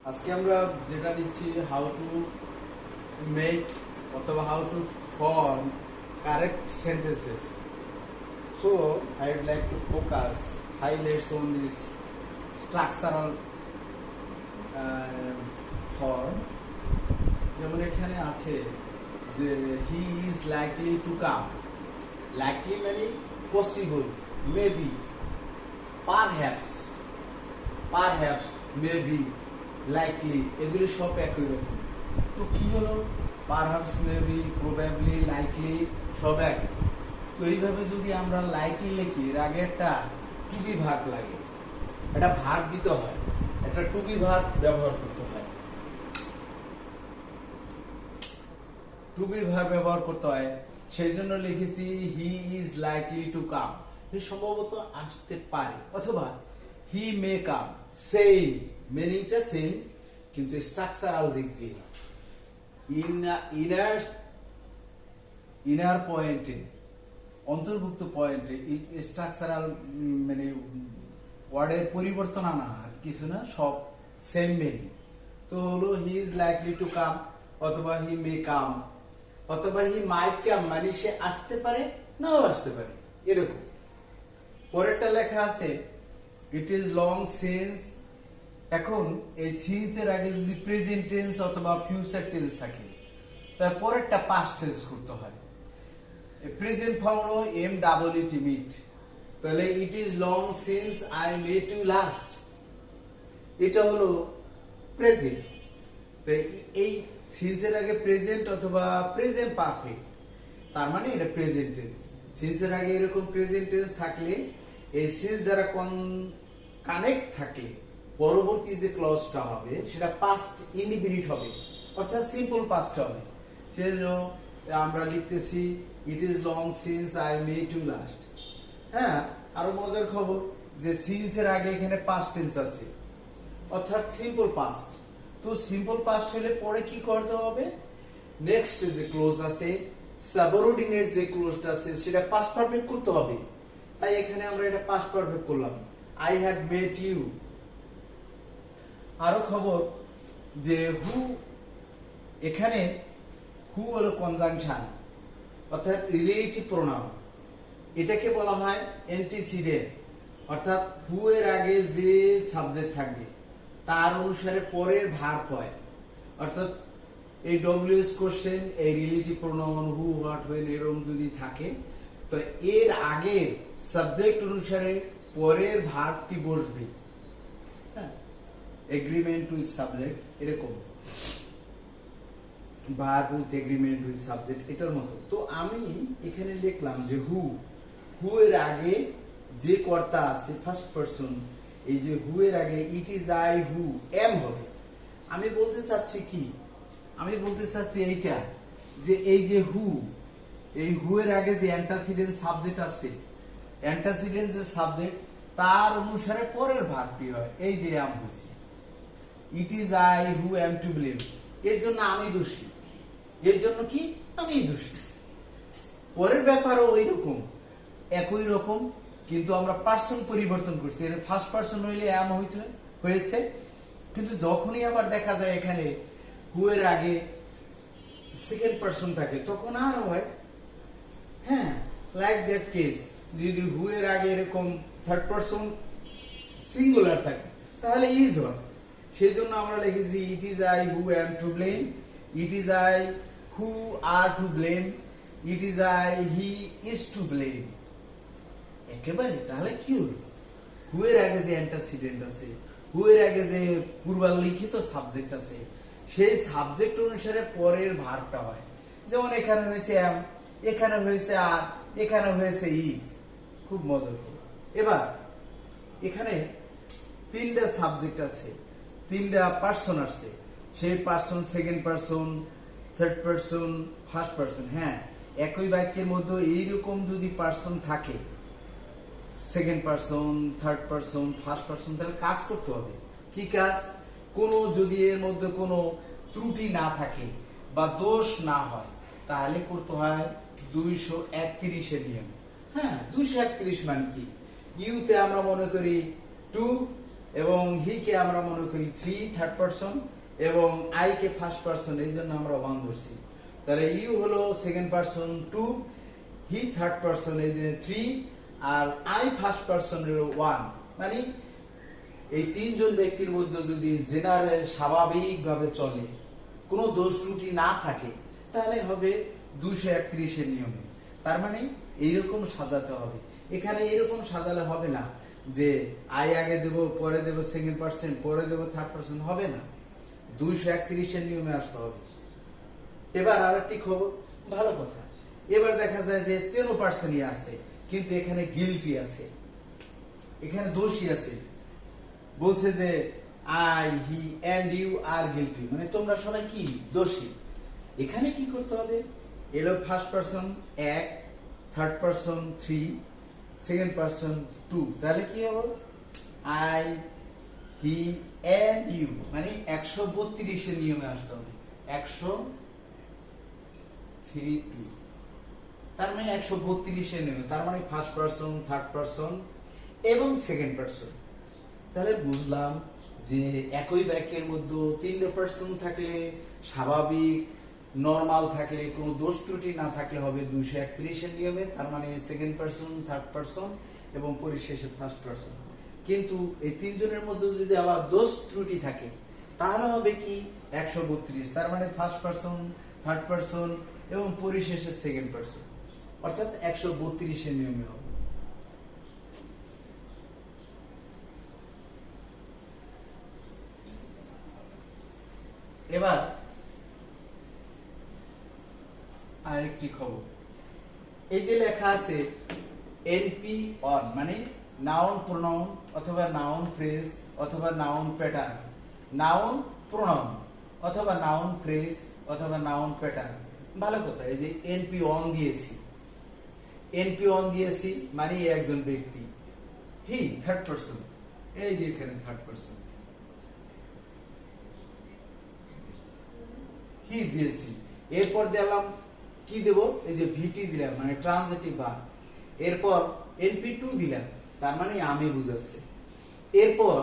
আজকে আমরা যেটা নিচ্ছি হাউ টু মেক অথবা how to form correct sentences. So I would like to focus highlights on this structural form। যেমন এখানে আছে যে he is likely to come. Likely মানে possible, maybe, perhaps, maybe, likely, এগুলি সব একই রকম। তো কি হলো, পারহ্যাপস, মেবি, প্রবাবলি, লাইকলি সব এক। তো এইভাবে যদি আমরা লাইকলি লিখি, এর আগে একটা টু বি ভার্ব লাগে, এটা ভার্ব দিতে হয়, একটা টু বি ভার্ব ব্যবহার করতে হয়, টু বি ভার্ব ব্যবহার করতে হয়। সেই জন্য লিখেছি he is likely to come, সম্ভবত আসতে পারে, অথবা হি মে কাম। সেম মিনিংটা সেম, কিন্তু স্ট্রাকচারাল দিক দিয়ে ইনার পয়েন্টে, অন্তর্ভুক্ত পয়েন্টে স্ট্রাকচারাল মানে ওয়ার্ডের পরিবর্তন আনা, আর কিছু না, সব সেম মিনিং। তো হলো he is likely to come, অথবা হি মে কাম, অথবা হি মাইট কাম, মানে সে আসতে পারে নাও আসতে পারে, এরকম। পরেরটা লেখা আছে ইট ইজ লং সিন্স। এখন এই সিন্স এর আগে যদি প্রেজেন্ট টেন্স অথবা ফিউচার টেন্স থাকে, তার পরেরটা পাস্ট টেন্স করতে হয়। প্রেজেন্ট ফর্ম হলো এম ডাবল ইট মিট, তাহলে it is long since I met you last, এটা হলো প্রেজেন্ট। তো এই সিন্স এর আগে প্রেজেন্ট অথবা প্রেজেন্ট পারফেক্ট, তার মানে এটা প্রেজেন্ট টেন্স। সিন্স এর আগে এরকম প্রেজেন্ট টেন্স থাকলে, এই সিন্স দ্বারা কানেক্ট থাকলে পরবর্তী যে ক্লজটা হবে সেটা পাস্ট ইনডিফিনিট হবে, অর্থাৎ সিম্পল পাস্ট হবে। সেজন্য আমরা লিখতেছি it is long since I met you last. হ্যাঁ, আরো মজার খবর যে সিন্স এর আগে এখানে পাস্ট টেন্স আছে, অর্থাৎ সিম্পল পাস্ট। তো সিম্পল পাস্ট হলে পরে কি করতে হবে, নেক্সট যে ক্লোজ আছে, সাবঅর্ডিনেট যে ক্লোজটা আছে, সেটা পাস্ট পারফেক্ট করতে হবে। তাই এখানে আমরা এটা পাস্ট পারফেক্ট করলাম, আই হ্যাড মেট ইউ। আরো খবর যে হু, এখানে হু হলো কনজাংশন, অর্থাৎ রিলেটিভ প্রোনাউন। এটাকে বলা হয় অ্যান্টিসিডেন্ট, অর্থাৎ হু এর আগে যে সাবজেক্ট থাকবে তার অনুসারে পরের ভার্ব হয়। অর্থাৎ এই ডব্লিউএস কোশ্চেন, এই relative pronoun who, what, when এরকম যদি থাকে, তো এর আগে সাবজেক্ট অনুসারে পরের ভার্বটি বসবে। হ্যাঁ, এগ্রিমেন্ট উইথ সাবজেক্ট, এরকম verb with agreement with subject, এটার মতো। তো আমি এখানে লিখলাম যে হু, হু এর আগে যে কর্তা আছে ফার্স্ট পারসন, এই যে হু এর আগে ইট ইজ আই হু এম হবে। আমি বলতে চাচ্ছি কি, আমি বলতে চাচ্ছি এইটা যে এই যে হু, এই হু এর আগে যে অ্যান্টাসিডেন্ট সাবজেক্ট আছে, অ্যান্টাসিডেন্ট যে সাবজেক্ট তার অনুসারে পরের ভার্বটি হয়। এই যে আম বলছি ইট is I who am to blame, এর জন্য আমি দোষী, এর জন্য কি আমি দোষী। পরের ব্যাপারও ওই রকম, একই রকম, কিন্তু আমরা পার্সন পরিবর্তন করছি। এর ফার্স্ট পার্সন হইলে এম হয়েছে, কিন্তু যখনই আবার দেখা যায় এখানে হু এর আগে সেকেন্ড পার্সন থাকে, তখন আর হয়, হ্যাঁ, লাইক দ্যাট কেস। যদি হু এর আগে এরকম থার্ড পার্সন সিঙ্গুলার থাকে তাহলে ইজ হয়। সেই জন্য আমরা লিখেছি it is I who am to blame, it is I who are to blame, it is I he is to blame. একেবারে তাহলে কি হলো, হু এর আগে যে অ্যান্টাসিডেন্ট আছে, হু এর আগে যে পূর্বালিখিত সাবজেক্ট আছে, সেই সাবজেক্ট অনুসারে পরের ভার্বটা হয়। যেমন এখানে হয়েছে এম, এখানে হয়েছে আর, এখানে হয়েছে ইজ। খুব মজার খবর। এবার এখানে তিনটা সাবজেক্ট আছে, তিনটা পার্সন আসছে, সেই person second person, third person, first person. হ্যাঁ, একই বাক্যের মধ্যে এইরকম যদি পার্সন থাকে, second person, third person, first person, তাহলে কাজ করতে হবে। কি কাজ? কোনো যদি এর মধ্যে কোনো ত্রুটি না থাকে বা দোষ না হয়, তাহলে করতে হয় 231 নিয়ম। হ্যাঁ, 231 মানে কি, ইউতে আমরা মনে করি টু, এবং হি কে আমরা মনে করি 3 থার্ড পারসন এবং আই কে ফার্স্ট পারসন, এই জন্য আমরা 1 ধরছি। তাহলে ইউ হলো second person 2, he third person এই যে 3, আর আই ফার্স্ট পারসন হলো 1। মানে এই তিনজন ব্যক্তির মধ্যে যদি জেনারেল স্বাভাবিকভাবে চলে, কোনো দোষ ত্রুটি না থাকে, তাহলে হবে 231 এর নিয়মে। তার মানে এইরকম সাজাতে হবে। এখানে এরকম সাজালে হবে না যে আই আগে দেব, পরে দেব সেকেন্ড পারসন, পরে দেব থার্ড পারসন, হবে না। 231 এর নিয়মে আসতে হবে। এবার আরেকটি খবর, ভালো কথা, এবার দেখা যায় যে 13 পার্সনই আছে, কিন্তু এখানে গিলটি আছে, এখানে দোষী আছে। বলছে যে I, he and you are guilty, মানে তোমরা সবাই কি দোষী। এখানে কি করতে হবে? এলো first person 1, third person 3, second person 2, তাহলে কি হবে? আই, হি এন্ড ইউ, মানে 132 এর নিয়মে আসতে হবে। 132, তার মানে 132 এর নিয়মে, তার মানে ফার্স্ট পারসন, থার্ড পারসন এবং সেকেন্ড পারসন। তাহলে বুঝলাম যে একই বাক্যের মধ্যে 3 পারসন থাকলে, স্বাভাবিক নরমাল থাকলে, কোনো দোষ ত্রুটি না থাকলে হবে 231 এর নিয়মে, তার মানে সেকেন্ড পারসন, থার্ড পারসন এবং পরিশেষে ফার্স্ট পারসন। কিন্তু এই তিনজনের মধ্যে যদি আবার দোষ ত্রুটি থাকে, তাহলে হবে কি 132, তার মানে ফার্স্ট পারসন, থার্ড পারসন এবং পরিশেষে সেকেন্ড পারসন, অর্থাৎ 132 এর নিয়মে হবে। এবার আরেকটি খবর, এই যে লেখা আছে এনপি অন, মানে নাউন প্রোনাউন অথবা নাউন ফ্রেজ অথবা নাউন প্যাটার্ন, নাউন প্রোনাউন অথবা নাউন ফ্রেজ অথবা নাউন প্যাটার্ন। ভালো কথা, এই যে এনপি অন দিয়েছি, এনপি অন দিয়েছি মানে একজন ব্যক্তি, হি থার্ড পারসন, এই যে এখানে থার্ড পারসন, হি দিয়েছি। এরপর দিলাম কি দেব? এই যে ভিটি দিলাম, মানে ট্রান্সিটিভ ভার্ব। এরপর এনপি টু দিলাম, তার মানে আমি বুঝাচ্ছে। এরপর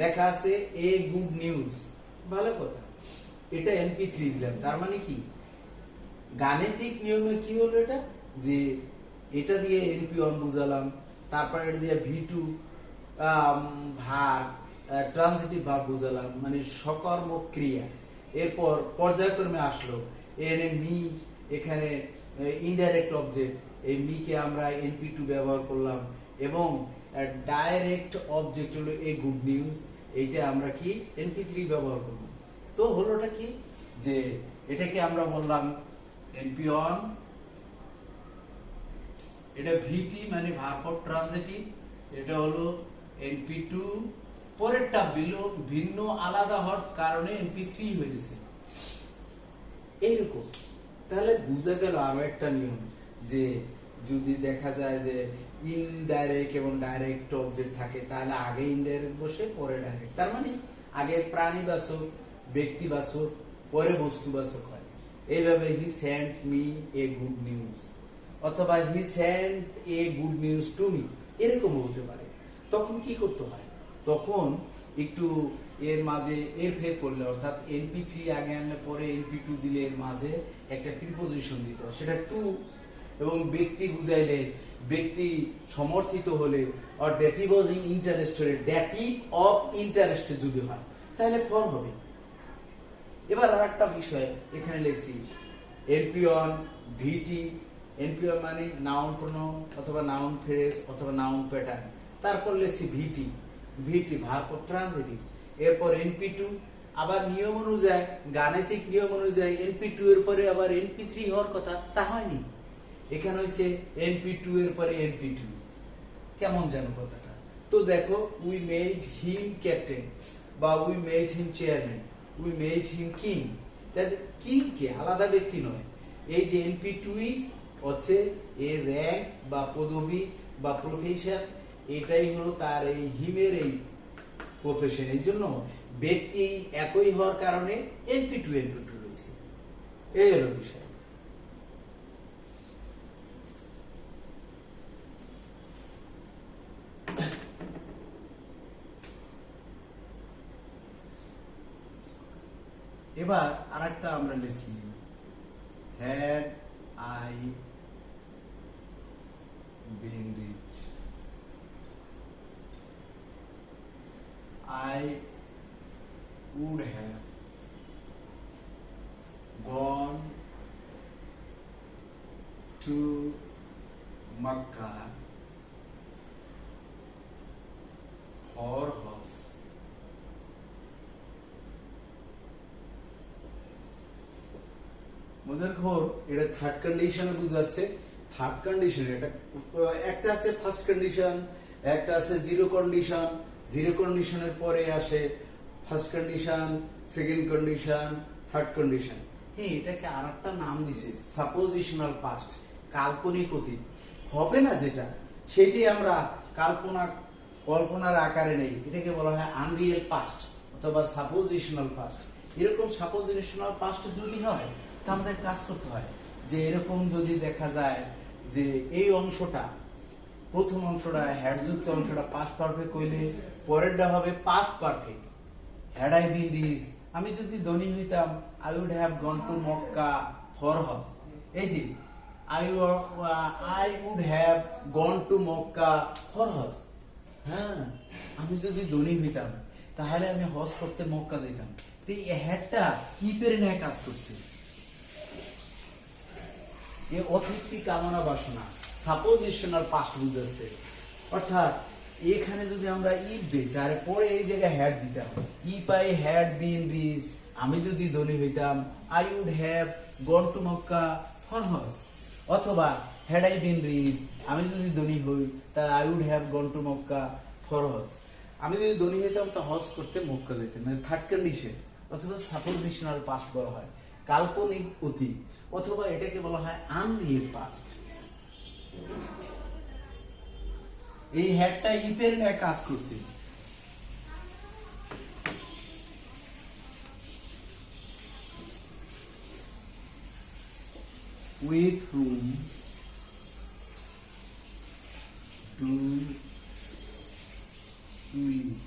লেখা আছে এ গুড নিউজ, ভালো কথা, এটা এনপি থ্রি দিলাম, তার মানে কি গাণিতিক নিয়মে কি হলো এটা, যে এটা দিয়ে এনপি ওয়ান বুঝালাম, তারপর এটা দিয়ে V two verb, transitive verb বুঝালাম, মানে সকর্মক ক্রিয়া। এরপর পর্যায়ক্রমে আসলো এনে মি, এখানে ইনডাইরেক্ট অবজেক্ট, এই মি কে আমরা এনপি টু ব্যবহার করলাম, এবং ডাইরেক্ট অবজেক্ট হলো এ গুড নিউজ, এইটা আমরা কি এনপি থ্রি ব্যবহার করলাম। তো হলোটা কি, যে এটাকে আমরা বললাম এনপি ওয়ান, এটা ভিটি মানে ভার্ব অফ ট্রান্সিটিভ, এটা হলো এনপি টু, পরেরটা ভিন্ন আলাদা হওয়ার কারণে এনপি থ্রি হয়েছে, এইরকম। তাহলে বুঝা গেল আরো একটা নিয়ম, যে যদি দেখা যায় যে ইনডাইরেক্ট এবং ডাইরেক্ট অবজেক্ট থাকে, তাহলে আগে ইনডাইরেক্ট বসে পরে ডাইরেক্ট, তার মানে আগে প্রাণীবাচক ব্যক্তিবাচক পরে বস্তুবাচক হয়। এইভাবে he sent me a good news, অথবা he sent a good news to me, এরকম হতে পারে। তখন কি করতে হয়? তখন একটু এর মাঝে এর ফের করলে, অর্থাৎ এনপি থ্রি আগে আনলে পরে এনপি টু দিলে এর মাঝে একটা প্রিপোজিশন দিতে হয়, সেটা টু, এবং ব্যক্তি বুঝাইলে, ব্যক্তি সমর্থিত হলে, আর ডেটিভ অফ ইন্টারেস্ট হলে, ডেটিভ অফ ইন্টারেস্ট যদি হয় তাহলে ফর হবে। এবার আর একটা বিষয় এখানে লিখছি NP on VT, NP on মানে নাউন প্রোনাউন অথবা নাউন ফ্রেজ অথবা নাউন প্যাটার্ন, তারপর লিখছি VT, VT verb of transitive. এরপর এনপি টু, আবার নিয়ম অনুযায়ী, গাণিতিক নিয়ম অনুযায়ী এনপি টু এর পরে আবার এনপি থ্রি হওয়ার কথা, তা হয়নি। এখানে হয়েছে এনপি টু এর পরে এনপি টু, কেমন যেন কথাটা। তো দেখো, উই মেড হিম ক্যাপ্টেন, বা we made him chairman, we made him king, king কে আলাদা ব্যক্তি নয়, এই যে এনপি টুই হচ্ছে এর র্যাঙ্ক বা পদবি বা প্রফেশন, এটাই হলো তার এই হিমের এই প্রফেশন, এই জন্য ব্যক্তি একই হওয়ার কারণে এনপি টু রয়েছে। এই হলো বিষয়। এবার আরেকটা আমরা লিখি, had I been rich, I would have gone to Makkah for Hajj. মজার খবর, এটা থার্ড কন্ডিশনে বুঝাচ্ছে। থার্ড কন্ডিশন এটা একটা আছে ফার্স্ট কন্ডিশন, একটা আছে জিরো কন্ডিশন। জিরো কন্ডিশনের পরে আসে first condition, second condition, third condition. হ্যাঁ, এটাকে আরেকটা নাম দিছে সাপোজিশনাল পাস্ট, কাল্পনিক অতীত। হবে না যেটা, সেটাই আমরা কল্পনার আকারে নেই, এটাকে বলা হয় আনরিয়েল পাস্ট অথবা সাপোজিশনাল পাস্ট। এরকম সাপোজিশনাল পাস্ট যদি হয়, তা আমাদের কাজ করতে হয় যে এরকম যদি দেখা যায় যে এই অংশটা, প্রথম অংশটা হ্যাডযুক্ত অংশটা পাস্ট পারফেক্ট হইলে পরেরটা হবে past perfect. Had I been rich, আমি যদি ধনী হইতাম, I would have gone to Mecca for hajj. এই যে I would have gone to Mecca for hajj. হ্যাঁ, আমি যদি ধনী হইতাম তাহলে আমি হজ করতে মক্কা যেতাম। তো এই হ্যাডটা কিপের ন্যায় কাজ করছে, এ অতৃপ্তি কামনা বাসনা, সাপোজিশনাল পাস্ট বুঝাচ্ছে। অর্থাৎ এখানে যদি আমরা ইফ দিই, তাহলে পরে এই জায়গায় হ্যাড দিতাম। If I had been rich, আমি যদি ধনী হইতাম, I would have gone to Mecca for hajj. অথবা হ্যাড আই বিন রিচ, আমি যদি ধনী হই, তাহলে I would have gone to Mecca for hajj. আমি যদি ধনী হইতাম তা হজ করতে মক্কা যেতাম। মানে থার্ড কন্ডিশন অথবা সাপোজিশনাল পাস্ট বলা হয়, কাল্পনিক অতীত, অথবা এটাকে বলা হয় আনরিয়েল পাস্ট। এই হ্যাডটা ইপের ন্যায় কাজ করছে। With whom do you live.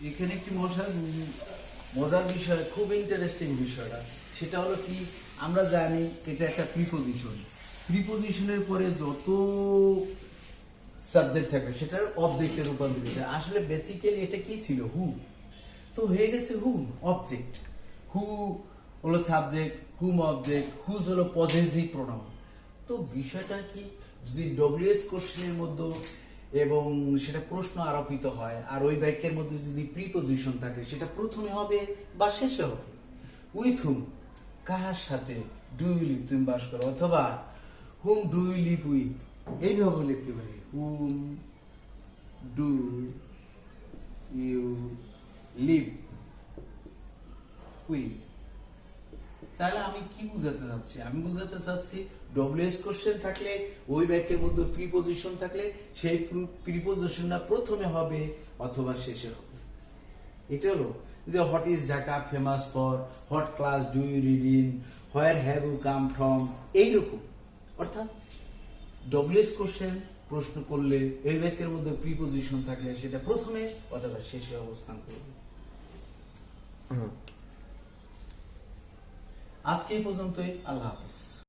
এখানে একটি মজার বিষয়, খুব ইন্টারেস্টিং বিষয়টা, সেটা হলো কি, আমরা জানি এটা একটা প্রিপোজিশন। প্রিপোজিশনের পরে যত সাবজেক্ট থাকবে সেটার অবজেক্টে রূপান্তরিত হয়। আসলে বেসিক্যালি এটা কি ছিল, হু, তো হয়ে গেছে হুম অবজেক্ট। হু হলো সাবজেক্ট, হুম অবজেক্ট, হুজ হলো পজেসিভ প্রোনাউন। তো বিষয়টা কি, যদি ডব্লিউএস কোশ্চেনের মধ্যে এবং সেটা প্রশ্ন আরোপিত হয়, আর ওই বাক্যের মধ্যে যদি প্রিপোজিশন থাকে, সেটা প্রথমে হবে বা শেষে হবে। উইথ হুম, কার সাথে, ডু ইউ লিভ, তুমি বাস করো, অথবা হুম ডু ইউ লিভ উইথ, এইভাবে লিখতে পারি, হুম ডু ইউ লিভ উইথ। তাহলে আমি কি বুঝাতে চাচ্ছি, আমি বুঝাতে চাচ্ছি ডব্লিউএস কোশ্চেন থাকলে, ওই বাক্যের মধ্যে প্রিপোজিশন থাকলে, সেই প্রিপোজিশনটা প্রথমে হবে অথবা শেষে হবে। এটা হলো যে what is Dhaka famous for, what class do you read in, where have you come from, এইরকম। অর্থাৎ ডব্লিউএস কোশ্চেন প্রশ্ন করলে এই বাক্যের মধ্যে প্রিপোজিশন থাকলে সেটা প্রথমে অথবা শেষে অবস্থান করবে। আজকে এই পর্যন্তই, আল্লাহ হাফেজ।